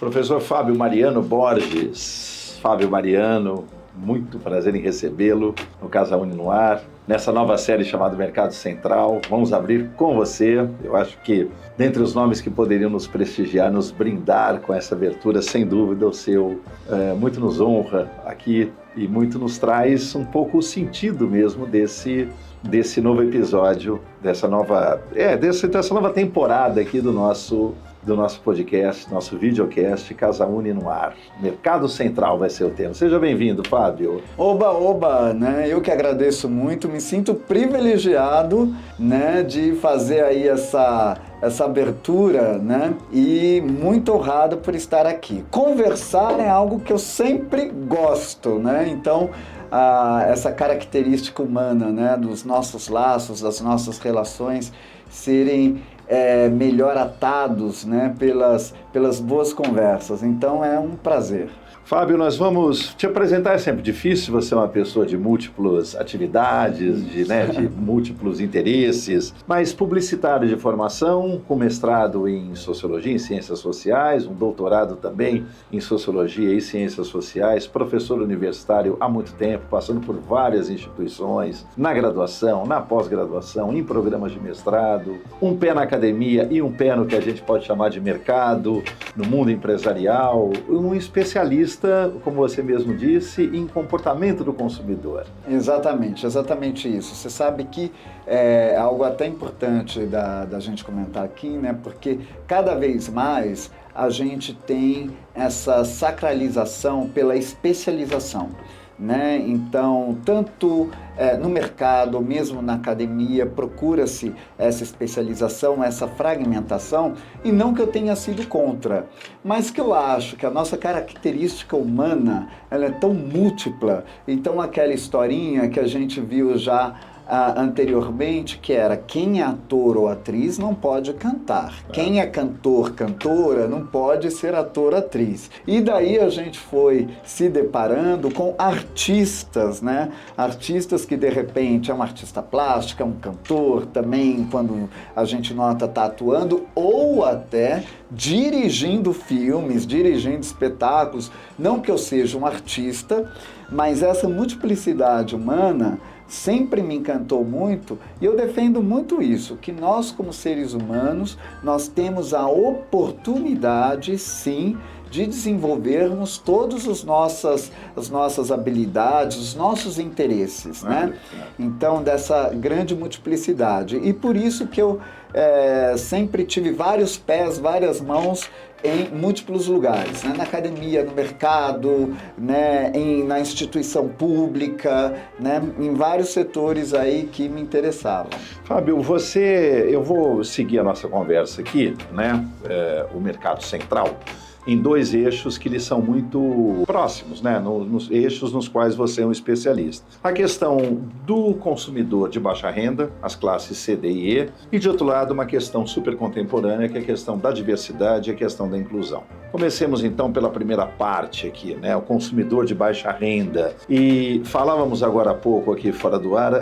Professor Fábio Mariano Borges. Fábio Mariano, muito prazer em recebê-lo no Casa Uni no Ar, nessa nova série chamada Mercado Central. Vamos abrir com você. Eu acho que, dentre os nomes que poderiam nos prestigiar, nos brindar com essa abertura, sem dúvida, o seu muito nos honra aqui e muito nos traz um pouco o sentido mesmo desse novo episódio, dessa nova temporada aqui do nosso podcast, nosso videocast, Casa Uni no Ar. Mercado Central vai ser o tema. Seja bem-vindo, Fábio. Oba, né? Eu que agradeço muito, me sinto privilegiado, né, de fazer aí essa abertura, né, e muito honrado por estar aqui. Conversar é algo que eu sempre gosto, né, então essa característica humana, né, dos nossos laços, das nossas relações serem melhor atados, né, pelas boas conversas. Então é um prazer. Fábio, nós vamos te apresentar. É sempre difícil, você é uma pessoa de múltiplas atividades, de múltiplos interesses, mas publicitário de formação, com mestrado em Sociologia e Ciências Sociais, um doutorado também em Sociologia e Ciências Sociais, professor universitário há muito tempo, passando por várias instituições, na graduação, na pós-graduação, em programas de mestrado, um pé na academia e um pé no que a gente pode chamar de mercado, no mundo empresarial, um especialista, como você mesmo disse, em comportamento do consumidor. Exatamente isso. Você sabe que é algo até importante da gente comentar aqui, né? Porque cada vez mais a gente tem essa sacralização pela especialização, né? Então, tanto no mercado, mesmo na academia, procura-se essa especialização, essa fragmentação, e não que eu tenha sido contra, mas que eu acho que a nossa característica humana, ela é tão múltipla. Então, aquela historinha que a gente viu já anteriormente, que era: quem é ator ou atriz não pode cantar. Quem é cantor, cantora, não pode ser ator, atriz. E daí a gente foi se deparando com artistas, né? Artistas que de repente é um artista plástico, é um cantor também, quando a gente nota tá atuando, ou até dirigindo filmes, dirigindo espetáculos. Não que eu seja um artista, mas essa multiplicidade humana sempre me encantou muito, e eu defendo muito isso, que nós, como seres humanos, nós temos a oportunidade, sim, de desenvolvermos todas as nossas habilidades, os nossos interesses, né? Então, dessa grande multiplicidade. E por isso que eu sempre tive vários pés, várias mãos em múltiplos lugares, né? Na academia, no mercado, né? Na instituição pública, né? Em vários setores aí que me interessavam. Fábio, eu vou seguir a nossa conversa aqui, né? O Mercado Central, em dois eixos que lhes são muito próximos, né? Nos eixos nos quais você é um especialista. A questão do consumidor de baixa renda, as classes C, D e E, e de outro lado uma questão super contemporânea, que é a questão da diversidade e a questão da inclusão. Comecemos então pela primeira parte aqui, né? O consumidor de baixa renda. E falávamos agora há pouco aqui fora do ar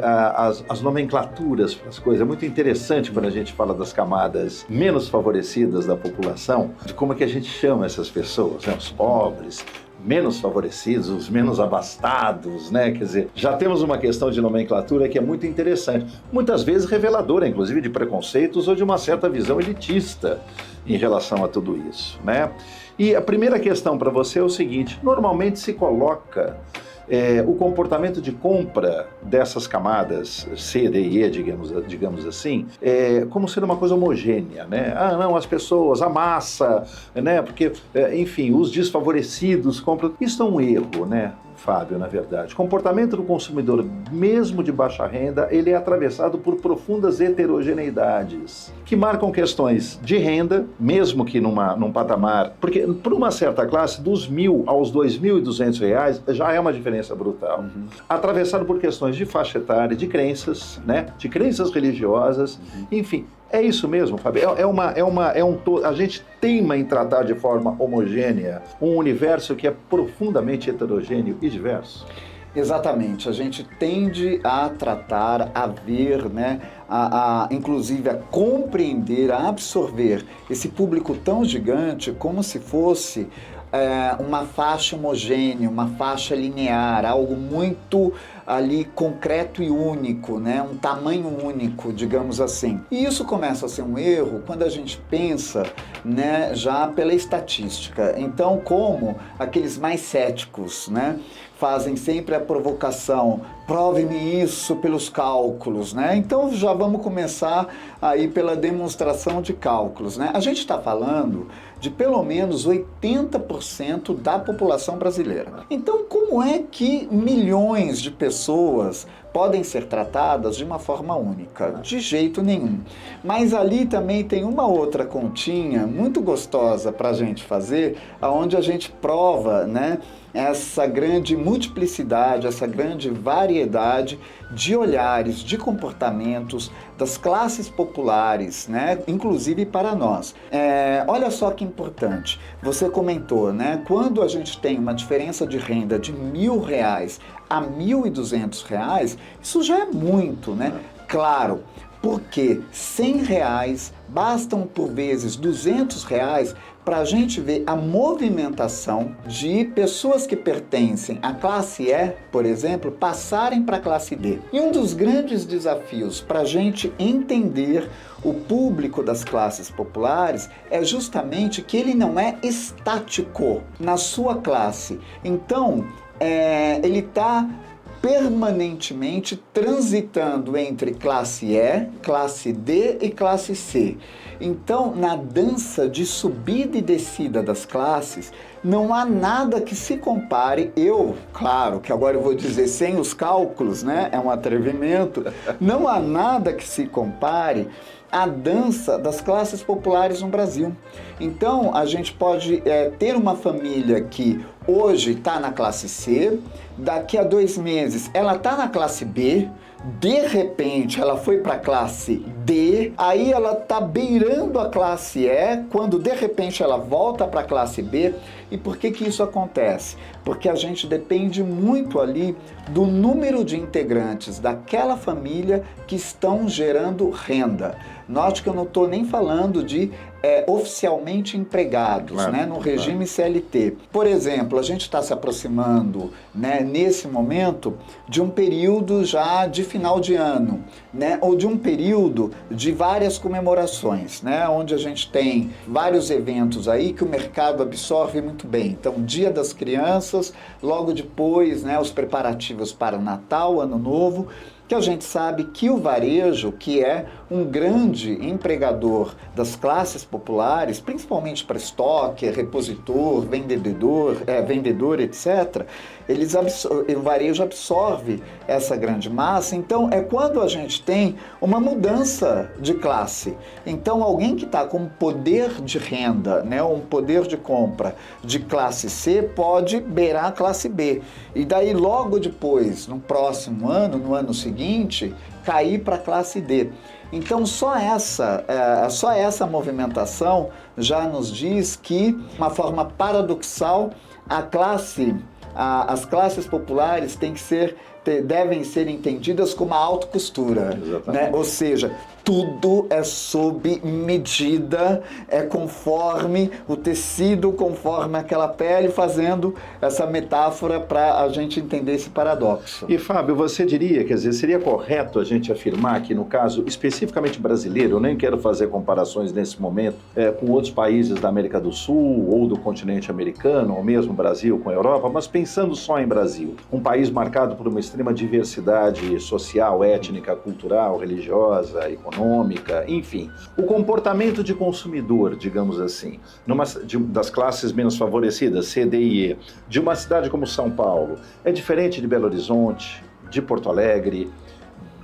as nomenclaturas para as coisas. É muito interessante quando a gente fala das camadas menos favorecidas da população, de como é que a gente chama essas pessoas, né? Os pobres, menos favorecidos, os menos abastados, né? Quer dizer, já temos uma questão de nomenclatura que é muito interessante, muitas vezes reveladora, inclusive, de preconceitos ou de uma certa visão elitista em relação a tudo isso, né? E a primeira questão para você é o seguinte: normalmente se coloca o comportamento de compra dessas camadas C, D e E, digamos assim, como sendo uma coisa homogênea, né? Ah, não, as pessoas, a massa, né? Porque, enfim, os desfavorecidos compram. Isso é um erro, né, Fábio, na verdade. O comportamento do consumidor, mesmo de baixa renda, ele é atravessado por profundas heterogeneidades, que marcam questões de renda, mesmo que num patamar, porque por uma certa classe, dos R$1.000 aos R$2.200 já é uma diferença brutal. Atravessado por questões de faixa etária, de crenças, né? De crenças religiosas, enfim. É isso mesmo, Fábio. A gente teima em tratar de forma homogênea um universo que é profundamente heterogêneo e diverso. Exatamente, a gente tende a tratar, a ver, né, inclusive a compreender, a absorver esse público tão gigante como se fosse uma faixa homogênea, uma faixa linear, algo muito ali concreto e único, né? Um tamanho único, digamos assim. E isso começa a ser um erro quando a gente pensa, né, já pela estatística. Então, como aqueles mais céticos, né, fazem sempre a provocação, prove-me isso pelos cálculos, né? Então já vamos começar aí pela demonstração de cálculos, né? A gente está falando de pelo menos 80% da população brasileira. Então, como é que milhões de pessoas podem ser tratadas de uma forma única? De jeito nenhum. Mas ali também tem uma outra continha muito gostosa para a gente fazer, onde a gente prova, né, essa grande multiplicidade, essa grande variedade de olhares, de comportamentos das classes populares, né? Inclusive para nós. Olha só que importante, você comentou, né? Quando a gente tem uma diferença de renda de R$ 1.000 a R$ 1.200, isso já é muito, né? Claro, porque R$ 100 bastam por vezes R$ 200 para a gente ver a movimentação de pessoas que pertencem à classe E, por exemplo, passarem para a classe D. E um dos grandes desafios para a gente entender o público das classes populares é justamente que ele não é estático na sua classe. Então, ele está permanentemente transitando entre classe E, classe D e classe C. Então, na dança de subida e descida das classes, não há nada que se compare, claro, que agora eu vou dizer sem os cálculos, né? É um atrevimento, não há nada que se compare à dança das classes populares no Brasil. Então, a gente pode ter uma família que hoje está na classe C, daqui a 2 meses ela está na classe B, de repente ela foi para a classe D, aí ela está beirando a classe E, quando de repente ela volta para a classe B. E por que que isso acontece? Porque a gente depende muito ali do número de integrantes daquela família que estão gerando renda. Note que eu não estou nem falando de oficialmente empregados, claro, né, no regime CLT. Por exemplo, a gente está se aproximando, né, nesse momento de um período já de final de ano, né, ou de um período de várias comemorações, né, onde a gente tem vários eventos aí que o mercado absorve muito bem. Então, Dia das Crianças, logo depois, né, os preparativos para o Natal, Ano Novo, que a gente sabe que o varejo, que é um grande empregador das classes populares, principalmente para estoque, repositor, vendedor, etc., o varejo absorve essa grande massa. Então, é quando a gente tem uma mudança de classe. Então, alguém que está com poder de renda, né, um poder de compra de classe C, pode beirar a classe B. E daí, logo depois, no próximo ano, no ano seguinte, cair para a classe D. Então, só essa movimentação já nos diz que, de uma forma paradoxal, as classes populares devem ser entendidas como a alta costura, né? Ou seja, tudo é sob medida, é conforme o tecido, conforme aquela pele, fazendo essa metáfora para a gente entender esse paradoxo. E, Fábio, você diria, quer dizer, seria correto a gente afirmar que, no caso especificamente brasileiro, eu nem quero fazer comparações nesse momento com outros países da América do Sul ou do continente americano, ou mesmo Brasil com a Europa, mas pensando só em Brasil, um país marcado por uma extrema diversidade social, étnica, cultural, religiosa, econômica, enfim. O comportamento de consumidor, digamos assim, das classes menos favorecidas, C, D e E, de uma cidade como São Paulo, é diferente de Belo Horizonte, de Porto Alegre,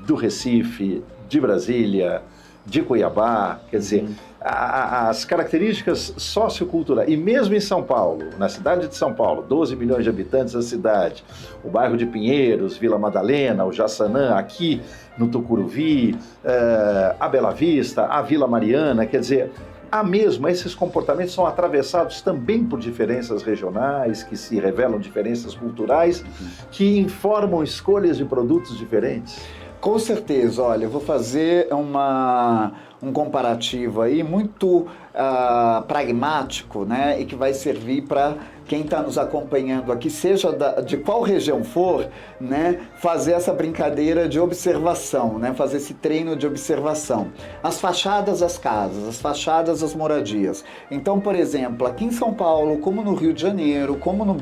do Recife, de Brasília, de Cuiabá, quer dizer, as características socioculturais, e mesmo em São Paulo, na cidade de São Paulo, 12 milhões de habitantes da cidade, o bairro de Pinheiros, Vila Madalena, o Jaçanã, aqui no Tucuruvi, a Bela Vista, a Vila Mariana, quer dizer, esses comportamentos são atravessados também por diferenças regionais, que se revelam diferenças culturais, que informam escolhas de produtos diferentes? Com certeza, olha, eu vou fazer um comparativo aí muito pragmático, né, e que vai servir para quem está nos acompanhando aqui, seja de qual região for, né, fazer essa brincadeira de observação, né, fazer esse treino de observação. As fachadas das casas, as fachadas das moradias. Então, por exemplo, aqui em São Paulo, como no Rio de Janeiro, como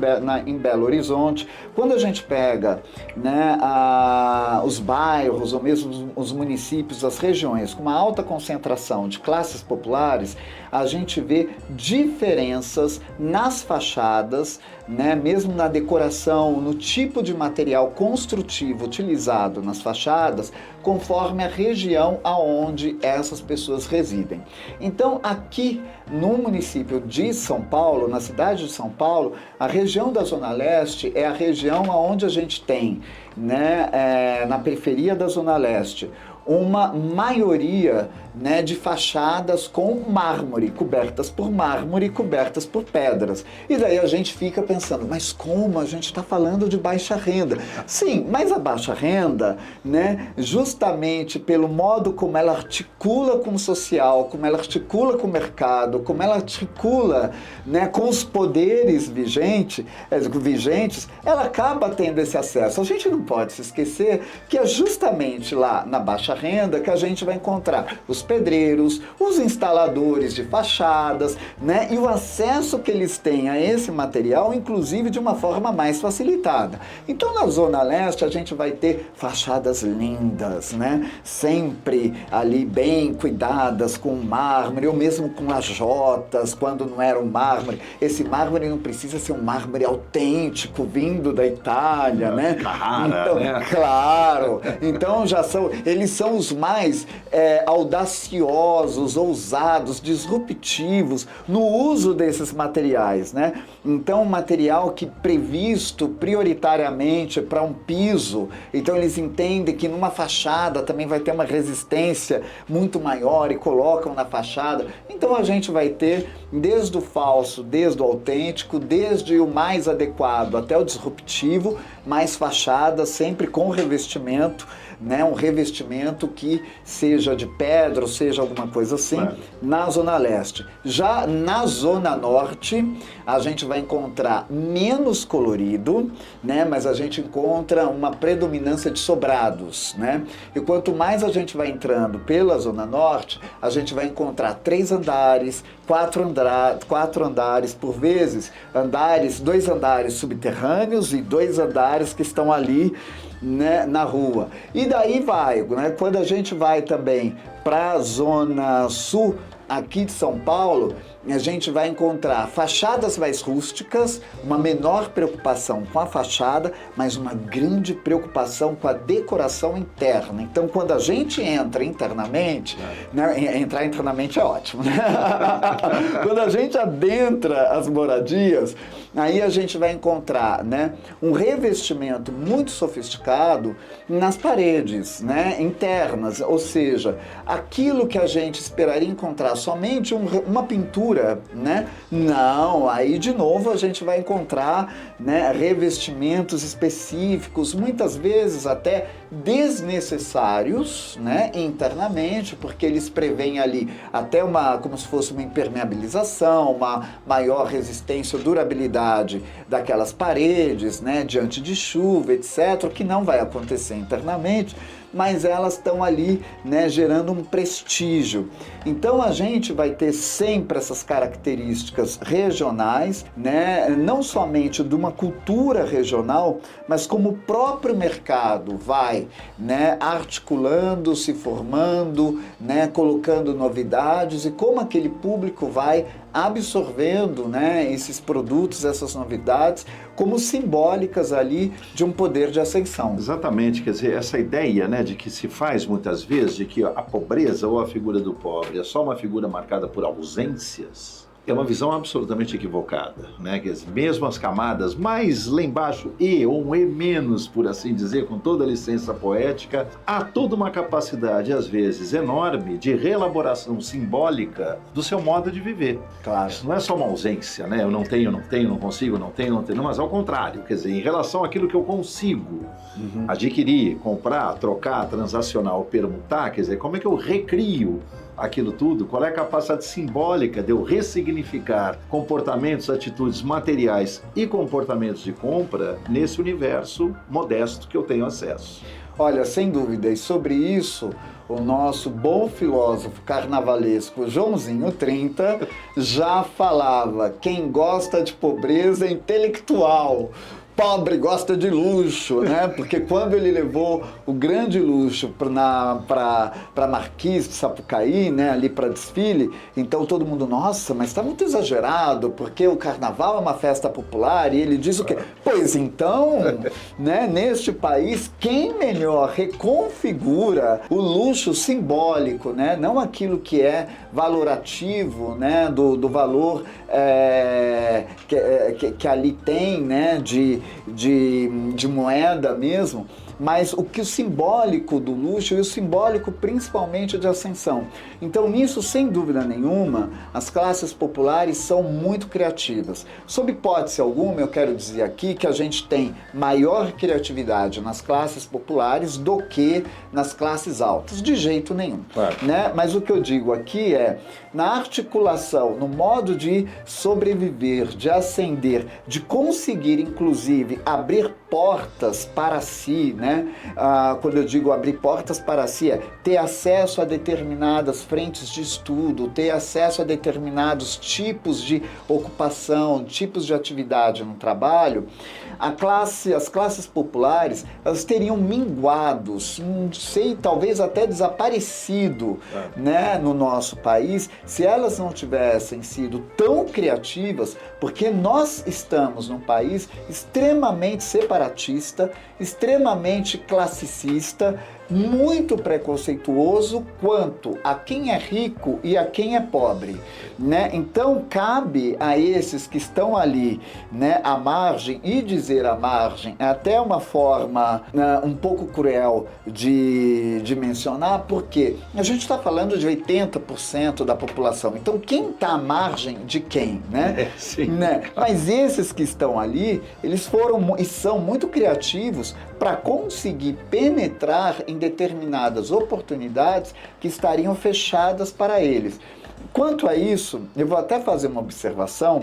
em Belo Horizonte, quando a gente pega, né, os bairros ou mesmo os municípios, as regiões com uma alta concentração de classes populares, a gente vê diferenças nas fachadas, né, mesmo na decoração, no tipo de material construtivo utilizado nas fachadas, conforme a região aonde essas pessoas residem. Então, aqui no município de São Paulo, na cidade de São Paulo, a região da Zona Leste é a região onde a gente tem, né, na periferia da Zona Leste, uma maioria, né, de fachadas com mármore, cobertas por mármore, cobertas por pedras. E daí a gente fica pensando, mas como? A gente está falando de baixa renda. Sim, mas a baixa renda, né, justamente pelo modo como ela articula com o social, como ela articula com o mercado, como ela articula, né, com os poderes vigentes, ela acaba tendo esse acesso. A gente não pode se esquecer que é justamente lá na baixa renda que a gente vai encontrar os pedreiros, os instaladores de fachadas, né? E o acesso que eles têm a esse material, inclusive de uma forma mais facilitada. Então, na Zona Leste, a gente vai ter fachadas lindas, né? Sempre ali bem cuidadas com mármore, ou mesmo com lajotas, quando não era um mármore. Esse mármore não precisa ser um mármore autêntico, vindo da Itália, né? Carrara, então, né? Claro. Então, eles são os mais audaciosos, ousados, disruptivos no uso desses materiais, né? Então, um material que previsto prioritariamente para um piso, então eles entendem que numa fachada também vai ter uma resistência muito maior e colocam na fachada. Então, a gente vai ter desde o falso, desde o autêntico, desde o mais adequado até o disruptivo, mais fachada, sempre com revestimento, né, um revestimento que seja de pedra ou seja alguma coisa assim, na Zona Leste. Já na Zona Norte, a gente vai encontrar menos colorido, né, mas a gente encontra uma predominância de sobrados, né? E quanto mais a gente vai entrando pela Zona Norte, a gente vai encontrar 3 andares, 4 andares, por vezes, 2 andares subterrâneos e 2 andares que estão ali, né, na rua. E daí vai, né, quando a gente vai também para a Zona Sul, aqui de São Paulo, a gente vai encontrar fachadas mais rústicas, uma menor preocupação com a fachada, mas uma grande preocupação com a decoração interna. Então, quando a gente entra internamente, né, entrar internamente é ótimo, né? Quando a gente adentra as moradias, aí a gente vai encontrar, né, um revestimento muito sofisticado nas paredes, né, internas, ou seja, aquilo que a gente esperaria encontrar somente uma pintura, né? Não, aí de novo a gente vai encontrar, né, revestimentos específicos, muitas vezes até desnecessários, né, internamente, porque eles prevêem ali até como se fosse uma impermeabilização, uma maior resistência ou durabilidade daquelas paredes, né, diante de chuva, etc., que não vai acontecer internamente, mas elas estão ali, né, gerando um prestígio. Então a gente vai ter sempre essas características regionais, né, não somente de uma cultura regional, mas como o próprio mercado vai, né, articulando, se formando, né, colocando novidades e como aquele público vai absorvendo, né, esses produtos, essas novidades, como simbólicas ali de um poder de ascensão. Exatamente, quer dizer, essa ideia, né, de que se faz muitas vezes de que a pobreza ou a figura do pobre é só uma figura marcada por ausências, é uma visão absolutamente equivocada, né? Que mesmo as camadas mais lá embaixo, E ou um E menos, por assim dizer, com toda a licença poética, há toda uma capacidade, às vezes, enorme de reelaboração simbólica do seu modo de viver. Claro. Isso não é só uma ausência, né? Eu não tenho, não consigo, não tenho, mas ao contrário, quer dizer, em relação àquilo que eu consigo adquirir, comprar, trocar, transacionar ou permutar, quer dizer, como é que eu recrio aquilo tudo? Qual é a capacidade simbólica de eu ressignificar comportamentos, atitudes materiais e comportamentos de compra nesse universo modesto que eu tenho acesso? Olha, sem dúvida, e sobre isso, o nosso bom filósofo carnavalesco Joãozinho 30 já falava: quem gosta de pobreza é intelectual. Pobre gosta de luxo, né? Porque quando ele levou o grande luxo para Marquês de Sapucaí, né? Ali para desfile, então todo mundo, nossa, mas está muito exagerado, porque o carnaval é uma festa popular, e ele diz o quê? Pois então, né? Neste país, quem melhor reconfigura o luxo simbólico, né? Não aquilo que é valorativo, né? Do valor que ali tem, né? De moeda mesmo, mas o simbólico do luxo e o simbólico principalmente de ascensão. Então nisso, sem dúvida nenhuma, as classes populares são muito criativas. Sob hipótese alguma, eu quero dizer aqui que a gente tem maior criatividade nas classes populares do que nas classes altas, de jeito nenhum. Claro. Né? Mas o que eu digo aqui é, na articulação, no modo de sobreviver, de ascender, de conseguir, inclusive, abrir portas para si, né? Quando eu digo abrir portas para si, é ter acesso a determinadas frentes de estudo, ter acesso a determinados tipos de ocupação, tipos de atividade no trabalho. As classes populares, elas teriam minguados, não sei, talvez até desaparecido, né, no nosso país, se elas não tivessem sido tão criativas, porque nós estamos num país extremamente separatista, extremamente classicista, muito preconceituoso quanto a quem é rico e a quem é pobre, né? Então cabe a esses que estão ali, né, à margem, e dizer à margem é até uma forma um pouco cruel de mencionar, porque a gente está falando de 80% da população, então quem está à margem de quem, né? Sim. Né? Mas esses que estão ali, eles foram e são muito criativos para conseguir penetrar em determinadas oportunidades que estariam fechadas para eles. Quanto a isso, eu vou até fazer uma observação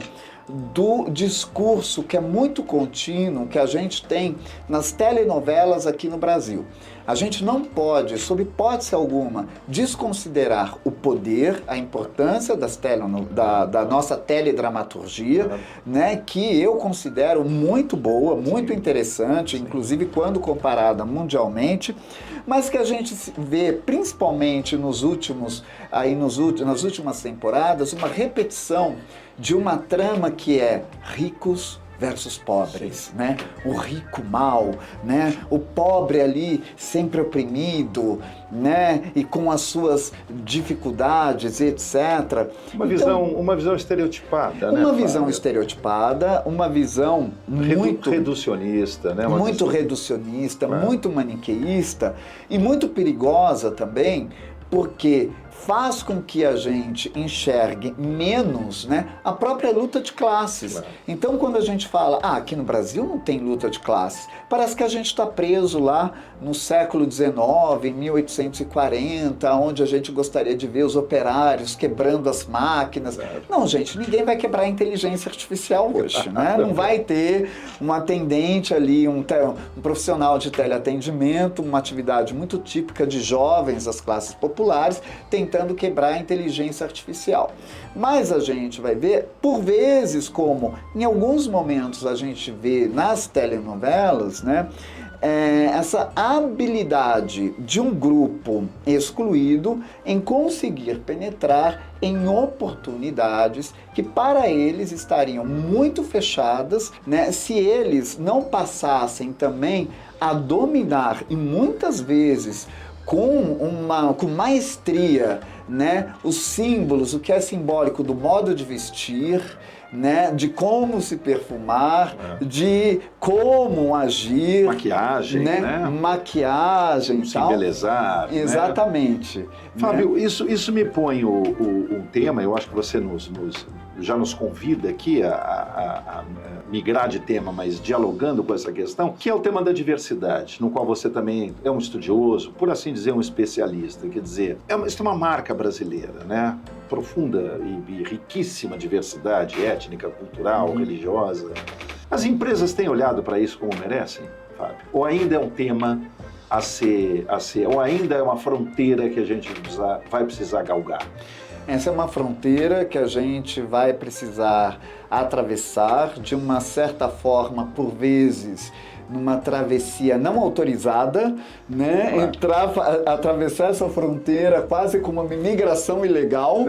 do discurso que é muito contínuo que a gente tem nas telenovelas aqui no Brasil. A gente não pode, sob hipótese alguma, desconsiderar o poder, a importância da nossa teledramaturgia, né, que eu considero muito boa, muito interessante, inclusive quando comparada mundialmente, mas que a gente vê principalmente nas últimas temporadas uma repetição de uma trama que é ricos versus pobres, né? O rico mal, né? O pobre ali sempre oprimido, né? E com as suas dificuldades, etc. Uma visão estereotipada, né? Uma visão estereotipada, uma visão muito reducionista, né? Muito reducionista, muito maniqueísta e muito perigosa também, porque faz com que a gente enxergue menos, né, a própria luta de classes. Claro. Então, quando a gente fala, aqui no Brasil não tem luta de classes, parece que a gente está preso lá no século XIX, em 1840, onde a gente gostaria de ver os operários quebrando as máquinas. Claro. Não, gente, ninguém vai quebrar a inteligência artificial hoje, né? Não vai ter um atendente ali, um profissional de teleatendimento, uma atividade muito típica de jovens das classes populares, tentando quebrar a inteligência artificial. Mas a gente vai ver, por vezes, como em alguns momentos a gente vê nas telenovelas, né, essa habilidade de um grupo excluído em conseguir penetrar em oportunidades que para eles estariam muito fechadas, né, se eles não passassem também a dominar, e muitas vezes com maestria, né, os símbolos, o que é simbólico do modo de vestir, né, de como se perfumar, de como agir. Maquiagem, né? Maquiagem e se tal. embelezar. Exatamente. Né? Fábio, isso me põe um tema, eu acho que você já nos convida aqui a migrar de tema, mas dialogando com essa questão, que é o tema da diversidade, no qual você também é um estudioso, por assim dizer, um especialista. Quer dizer, isso é uma marca brasileira, né? Profunda e riquíssima diversidade étnica, cultural, religiosa. As empresas têm olhado para isso como merecem, Fábio? Ou ainda é um tema ou ainda é uma fronteira que a gente vai precisar galgar? Essa é uma fronteira que a gente vai precisar atravessar de uma certa forma, por vezes, numa travessia não autorizada, né? Atravessar essa fronteira quase como uma migração ilegal,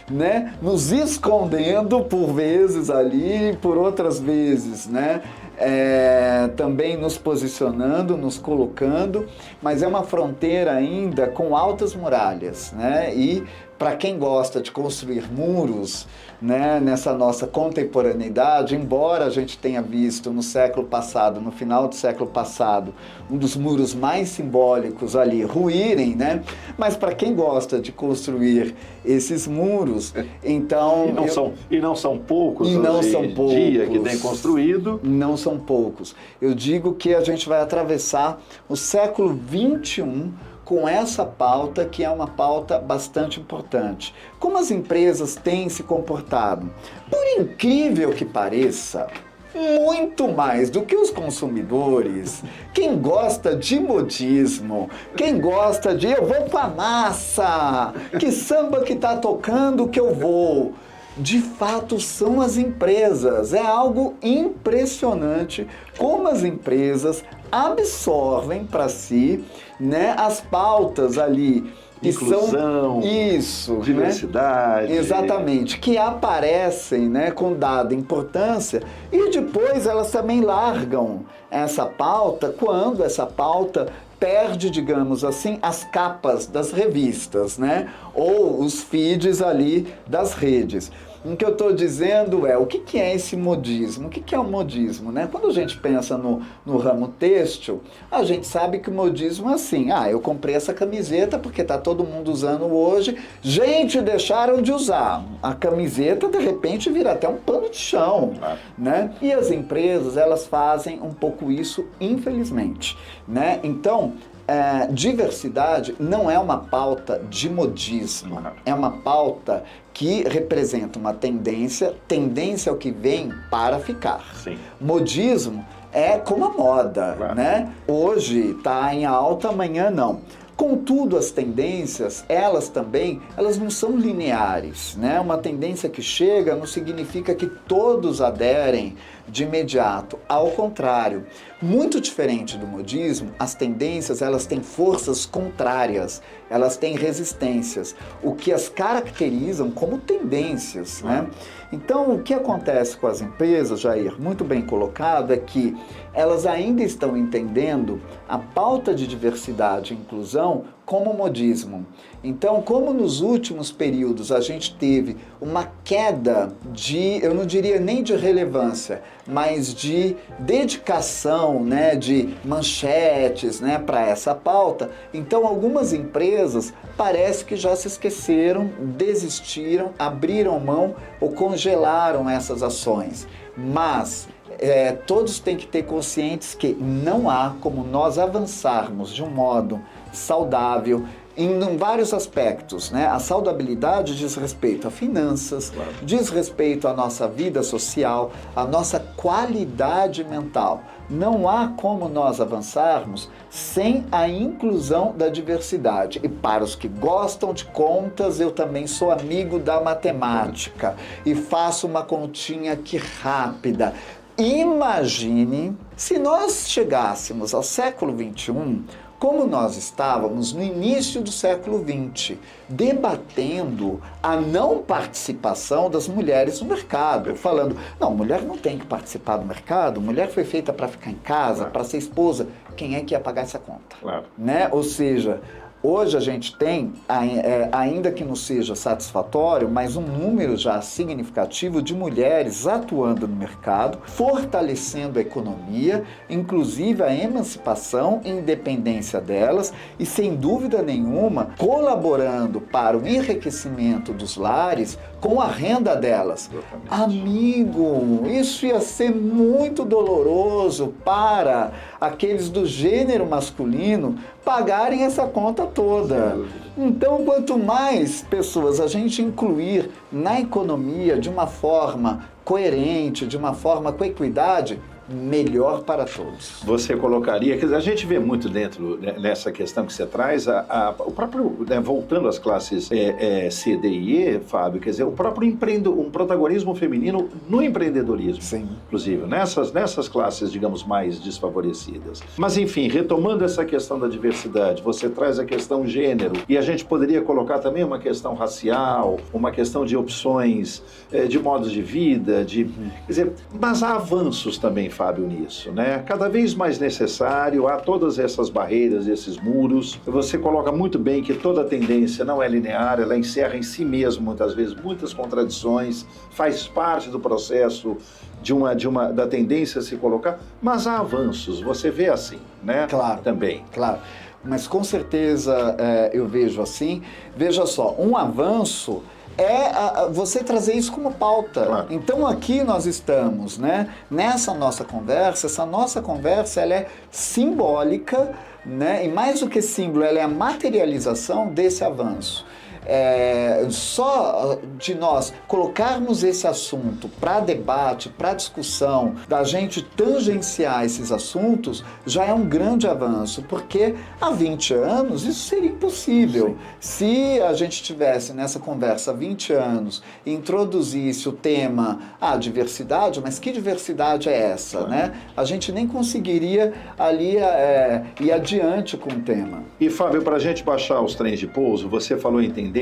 né? Nos escondendo por vezes ali, por outras vezes, né? Também nos posicionando, nos colocando, mas é uma fronteira ainda com altas muralhas, né? E para quem gosta de construir muros, né, nessa nossa contemporaneidade, embora a gente tenha visto no século passado, no final do século passado, um dos muros mais simbólicos ali ruírem, né? Mas para quem gosta de construir esses muros, então... E não são poucos hoje em dia que tem construído. Não são poucos. Eu digo que a gente vai atravessar o século XXI com essa pauta, que é uma pauta bastante importante. Como as empresas têm se comportado? Por incrível que pareça, muito mais do que os consumidores, quem gosta de modismo, quem gosta de eu vou com a massa, que samba que tá tocando que eu vou, de fato são as empresas. É algo impressionante como as empresas absorvem para si, né, as pautas ali. Inclusão, diversidade. Né? Exatamente, que aparecem, né, com dada importância, e depois elas também largam essa pauta quando essa pauta perde, digamos assim, as capas das revistas, né? Ou os feeds ali das redes. O que eu estou dizendo é, o que é esse modismo? O que é o modismo, né? Quando a gente pensa no ramo têxtil, a gente sabe que o modismo é assim, eu comprei essa camiseta porque está todo mundo usando hoje, gente, deixaram de usar. A camiseta, de repente, vira até um pano de chão, né? E as empresas, elas fazem um pouco isso, infelizmente, né? Então, diversidade não é uma pauta de modismo, é uma pauta que representa uma tendência é o que vem para ficar. Sim. Modismo é como a moda, né? Hoje está em alta, amanhã não. Contudo, as tendências, elas não são lineares, né? Uma tendência que chega não significa que todos aderem de imediato. Ao contrário, muito diferente do modismo, as tendências, elas têm forças contrárias, elas têm resistências, o que as caracterizam como tendências, né? Então, o que acontece com as empresas, Jair, muito bem colocado, é que elas ainda estão entendendo a pauta de diversidade e inclusão como modismo. Então, como nos últimos períodos a gente teve uma queda de, eu não diria nem de relevância, mas de dedicação, né, de manchetes, né, para essa pauta, então algumas empresas parece que já se esqueceram, desistiram, abriram mão ou congelaram essas ações. Mas todos têm que ter conscientes que não há como nós avançarmos de um modo saudável em vários aspectos, né? A saudabilidade diz respeito a finanças, diz respeito à nossa vida social, à nossa qualidade mental. Não há como nós avançarmos sem a inclusão da diversidade. E para os que gostam de contas, eu também sou amigo da matemática e faço uma continha aqui rápida. Imagine se nós chegássemos ao século XXI, como nós estávamos no início do século XX, debatendo a não participação das mulheres no mercado, falando, não, mulher não tem que participar do mercado, mulher foi feita para ficar em casa, para ser esposa, quem é que ia pagar essa conta? Né? Ou seja, Hoje a gente tem, ainda que não seja satisfatório, mas um número já significativo de mulheres atuando no mercado, fortalecendo a economia, inclusive a emancipação e independência delas e, sem dúvida nenhuma, colaborando para o enriquecimento dos lares com a renda delas. Exatamente. Amigo, isso ia ser muito doloroso para aqueles do gênero masculino pagarem essa conta toda. Então, quanto mais pessoas a gente incluir na economia de uma forma coerente, de uma forma com equidade, melhor para todos. Você colocaria, quer dizer, a gente vê muito dentro nessa questão que você traz, o próprio, voltando às classes C, D e E, Fábio, quer dizer, o próprio um protagonismo feminino no empreendedorismo, Sim. inclusive, nessas classes, digamos, mais desfavorecidas. Mas, enfim, retomando essa questão da diversidade, você traz a questão gênero, e a gente poderia colocar também uma questão racial, uma questão de opções, de modos de vida, quer dizer, mas há avanços também, Fábio, nisso, né? Cada vez mais necessário, há todas essas barreiras, esses muros. Você coloca muito bem que toda tendência não é linear, ela encerra em si mesma, muitas vezes, muitas contradições, faz parte do processo da tendência a se colocar, mas há avanços, você vê assim, né? Claro. Também. Claro. Mas com certeza eu vejo assim. Veja só, um avanço você trazer isso como pauta. Claro. Então aqui nós estamos, né, nessa nossa conversa, essa nossa conversa ela é simbólica, né, e mais do que símbolo, ela é a materialização desse avanço. Só de nós colocarmos esse assunto para debate, para discussão, da gente tangenciar esses assuntos, já é um grande avanço, porque há 20 anos isso seria impossível. Sim. Se a gente tivesse nessa conversa há 20 anos e introduzisse o tema, diversidade, mas que diversidade é essa, né? A gente nem conseguiria ali ir adiante com o tema. E, Fábio, para a gente baixar os trens de pouso, você falou em tendências,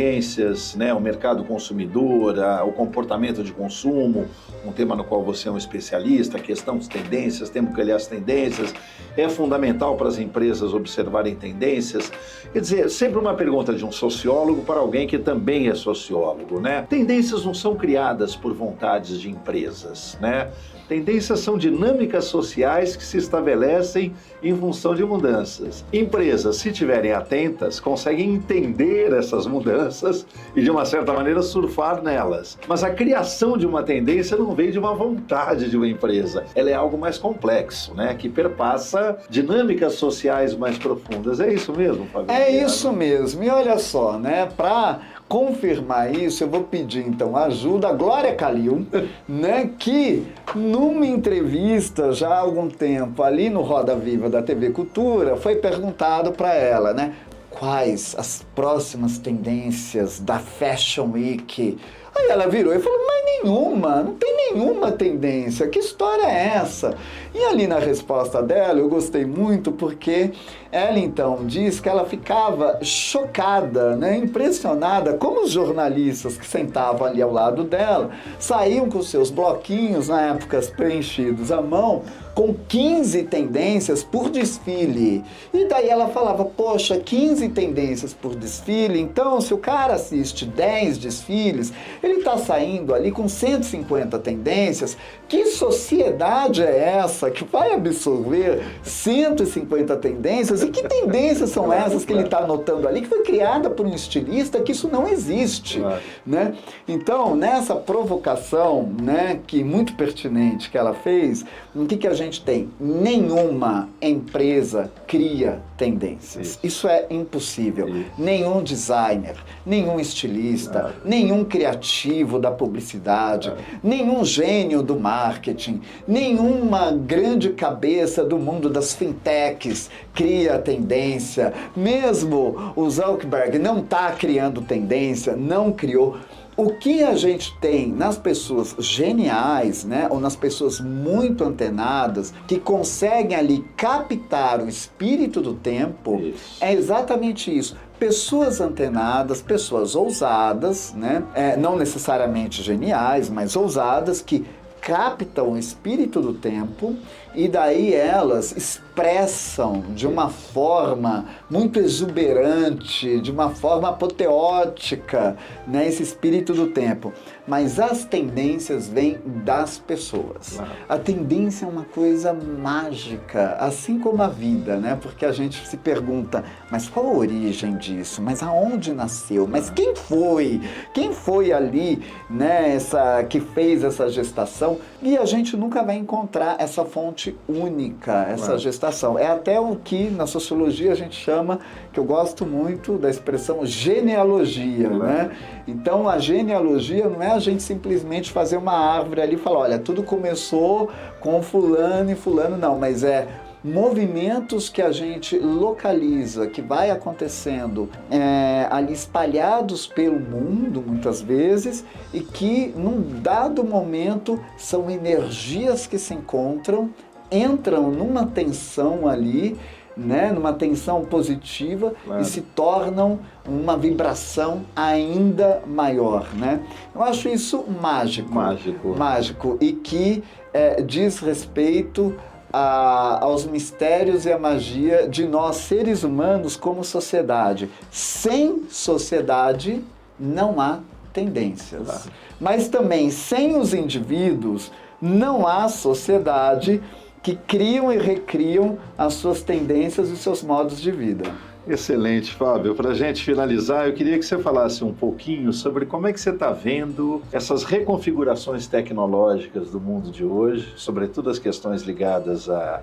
né, o mercado consumidor, o comportamento de consumo, um tema no qual você é um especialista, a questão das tendências, temos que olhar as tendências, é fundamental para as empresas observarem tendências. Quer dizer, sempre uma pergunta de um sociólogo para alguém que também é sociólogo, né? Tendências não são criadas por vontades de empresas, né? Tendências são dinâmicas sociais que se estabelecem em função de mudanças. Empresas, se estiverem atentas, conseguem entender essas mudanças e, de uma certa maneira, surfar nelas. Mas a criação de uma tendência não vem de uma vontade de uma empresa. Ela é algo mais complexo, né? Que perpassa dinâmicas sociais mais profundas. É isso mesmo, Fábio? É isso mesmo. E olha só, né? Para confirmar isso, eu vou pedir então ajuda a Glória Calil, né, que numa entrevista já há algum tempo ali no Roda Viva da TV Cultura, foi perguntado para ela, né, quais as próximas tendências da Fashion Week. Aí ela virou e falou, mas nenhuma, não tem nenhuma tendência, que história é essa? E ali na resposta dela, eu gostei muito porque ela então diz que ela ficava chocada, né, impressionada, como os jornalistas que sentavam ali ao lado dela saíam com seus bloquinhos, na época preenchidos à mão, com 15 tendências por desfile. E daí ela falava, poxa, 15 tendências por desfile, então se o cara assiste 10 desfiles, ele está saindo ali com 150 tendências. Que sociedade é essa que vai absorver 150 tendências? E que tendências são essas que ele está anotando ali, que foi criada por um estilista, que isso não existe, né? Então, nessa provocação, né, que muito pertinente que ela fez, o que a gente tem? Nenhuma empresa cria tendências. Isso é impossível. Nenhum designer, nenhum estilista, nenhum criativo da publicidade, nenhum gênio do marketing, nenhuma grande cabeça do mundo das fintechs cria tendência. Mesmo o Zuckerberg não está criando tendência, não criou. O que a gente tem nas pessoas geniais, né, ou nas pessoas muito antenadas, que conseguem ali captar o espírito do tempo, é exatamente isso. Pessoas antenadas, pessoas ousadas, né, não necessariamente geniais, mas ousadas, que captam o espírito do tempo e daí elas expressam de uma forma muito exuberante, de uma forma apoteótica, né, esse espírito do tempo. Mas as tendências vêm das pessoas. Claro. A tendência é uma coisa mágica, assim como a vida, né? Porque a gente se pergunta, mas qual a origem disso? Mas aonde nasceu? Mas quem foi? Quem foi ali, né, que fez essa gestação? E a gente nunca vai encontrar essa fonte única, essa gestação. É até o que na sociologia a gente chama, que eu gosto muito da expressão genealogia, né? Então a genealogia não é a gente simplesmente fazer uma árvore ali e falar, olha, tudo começou com fulano e fulano, não, mas é movimentos que a gente localiza, que vai acontecendo ali espalhados pelo mundo, muitas vezes, e que num dado momento são energias que se encontram, entram numa tensão ali, né, numa tensão positiva, e se tornam uma vibração ainda maior, né? Eu acho isso mágico e que diz respeito aos mistérios e à magia de nós seres humanos como sociedade. Sem sociedade não há tendências, mas também sem os indivíduos não há sociedade que criam e recriam as suas tendências e seus modos de vida. Excelente, Fábio. Para a gente finalizar, eu queria que você falasse um pouquinho sobre como é que você está vendo essas reconfigurações tecnológicas do mundo de hoje, sobretudo as questões ligadas à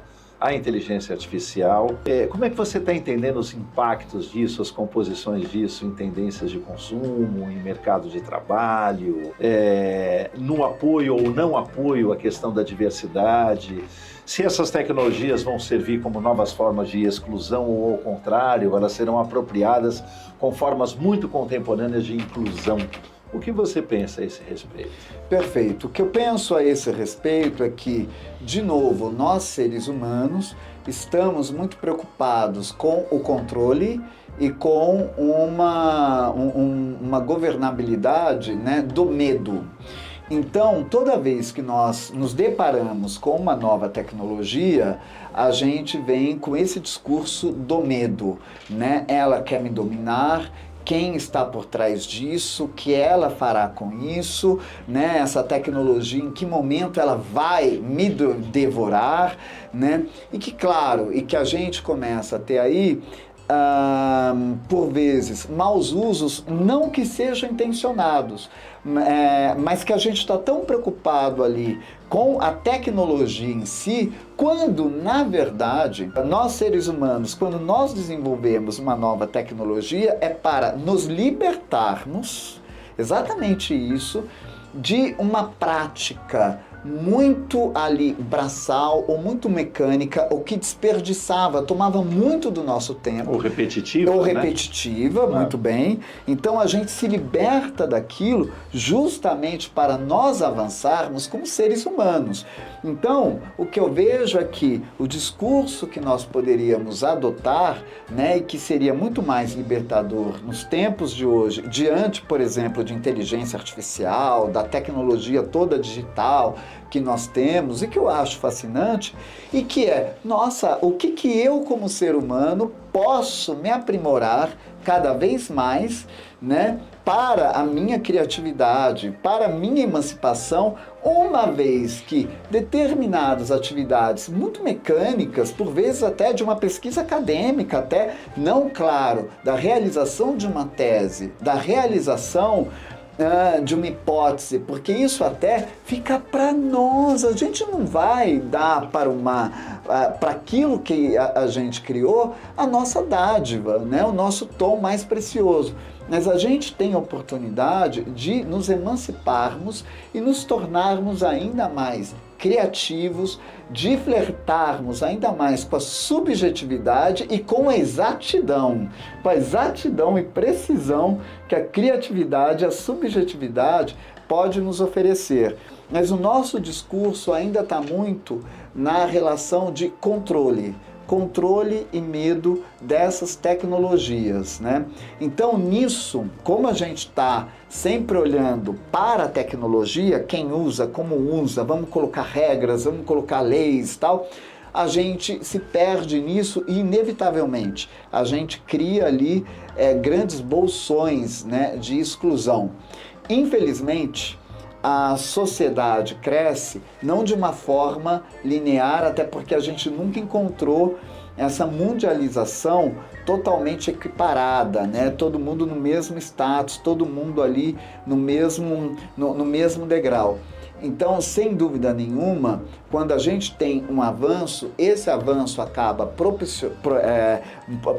inteligência artificial. Como é que você está entendendo os impactos disso, as composições disso em tendências de consumo, em mercado de trabalho, no apoio ou não apoio à questão da diversidade? Se essas tecnologias vão servir como novas formas de exclusão ou, ao contrário, elas serão apropriadas com formas muito contemporâneas de inclusão. O que você pensa a esse respeito? Perfeito. O que eu penso a esse respeito é que, de novo, nós seres humanos estamos muito preocupados com o controle e com uma governabilidade, né, do medo. Então, toda vez que nós nos deparamos com uma nova tecnologia, a gente vem com esse discurso do medo, né? Ela quer me dominar, quem está por trás disso, o que ela fará com isso, né? Essa tecnologia, em que momento ela vai me devorar, né? E que, claro, e que a gente começa a ter aí, por vezes, maus usos, não que sejam intencionados, mas que a gente está tão preocupado ali com a tecnologia em si, quando, na verdade, nós seres humanos, quando nós desenvolvemos uma nova tecnologia, é para nos libertarmos, exatamente isso, de uma prática muito ali braçal ou muito mecânica, ou que desperdiçava, tomava muito do nosso tempo. Ou repetitiva, Ou repetitiva, né? Muito bem. Então a gente se liberta daquilo justamente para nós avançarmos como seres humanos. Então, o que eu vejo é que o discurso que nós poderíamos adotar, né, e que seria muito mais libertador nos tempos de hoje, diante, por exemplo, de inteligência artificial, da tecnologia toda digital que nós temos e que eu acho fascinante, e que é, nossa, o que eu como ser humano posso me aprimorar cada vez mais, né, para a minha criatividade, para a minha emancipação, uma vez que determinadas atividades muito mecânicas, por vezes até de uma pesquisa acadêmica, até não claro, da realização de uma tese, da realização de uma hipótese, porque isso até fica para nós, a gente não vai dar para aquilo que a gente criou a nossa dádiva, né? O nosso tom mais precioso. Mas a gente tem a oportunidade de nos emanciparmos e nos tornarmos ainda mais criativos, de flertarmos ainda mais com a subjetividade e com a exatidão e precisão que a criatividade, a subjetividade pode nos oferecer. Mas o nosso discurso ainda está muito na relação de controle e medo dessas tecnologias, né? Então, nisso, como a gente está sempre olhando para a tecnologia, quem usa, como usa, vamos colocar regras, vamos colocar leis e tal, a gente se perde nisso e, inevitavelmente, a gente cria ali grandes bolsões, né, de exclusão. Infelizmente, a sociedade cresce não de uma forma linear, até porque a gente nunca encontrou essa mundialização totalmente equiparada, né? Todo mundo no mesmo status, todo mundo ali no mesmo degrau. Então, sem dúvida nenhuma, quando a gente tem um avanço, esse avanço acaba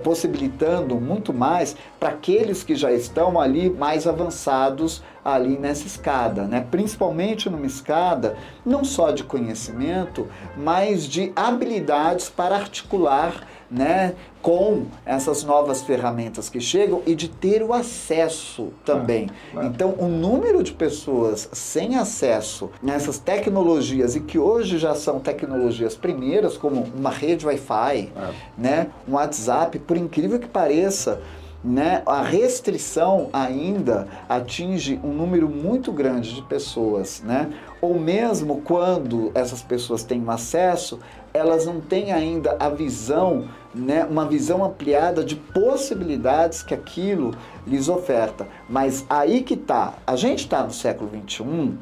possibilitando muito mais para aqueles que já estão ali mais avançados ali nessa escada, né? Principalmente numa escada não só de conhecimento, mas de habilidades para articular, né, com essas novas ferramentas que chegam e de ter o acesso também. Então, o número de pessoas sem acesso nessas tecnologias e que hoje já são tecnologias primeiras, como uma rede Wi-Fi, né, um WhatsApp, por incrível que pareça, né, a restrição ainda atinge um número muito grande de pessoas, né? Ou mesmo quando essas pessoas têm acesso, elas não têm ainda a visão, né, uma visão ampliada de possibilidades que aquilo lhes oferta. Mas aí que está, a gente está no século XXI,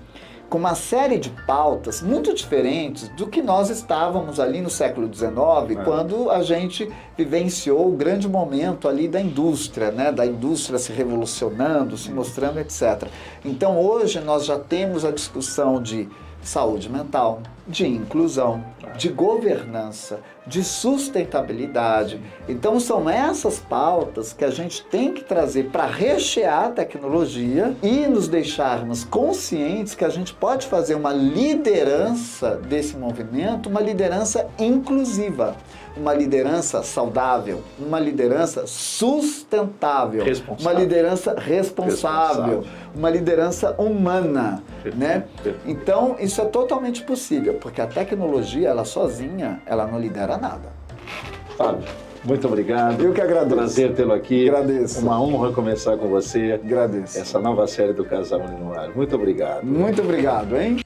com uma série de pautas muito diferentes do que nós estávamos ali no século XIX, quando a gente vivenciou o grande momento ali da indústria, né? Da indústria se revolucionando, se mostrando, etc. Então hoje nós já temos a discussão de saúde mental, de inclusão, de governança, de sustentabilidade. Então são essas pautas que a gente tem que trazer para rechear a tecnologia e nos deixarmos conscientes que a gente pode fazer uma liderança desse movimento, uma liderança inclusiva, uma liderança saudável, uma liderança sustentável, uma liderança responsável, uma liderança humana, né? Então, isso é totalmente possível, porque a tecnologia, ela sozinha, ela não lidera nada. Fábio, muito obrigado. Eu que agradeço. Prazer tê-lo aqui. Agradeço. Uma honra conversar com você. Agradeço. Essa nova série do Casal no Ar. Muito obrigado. Muito obrigado, hein?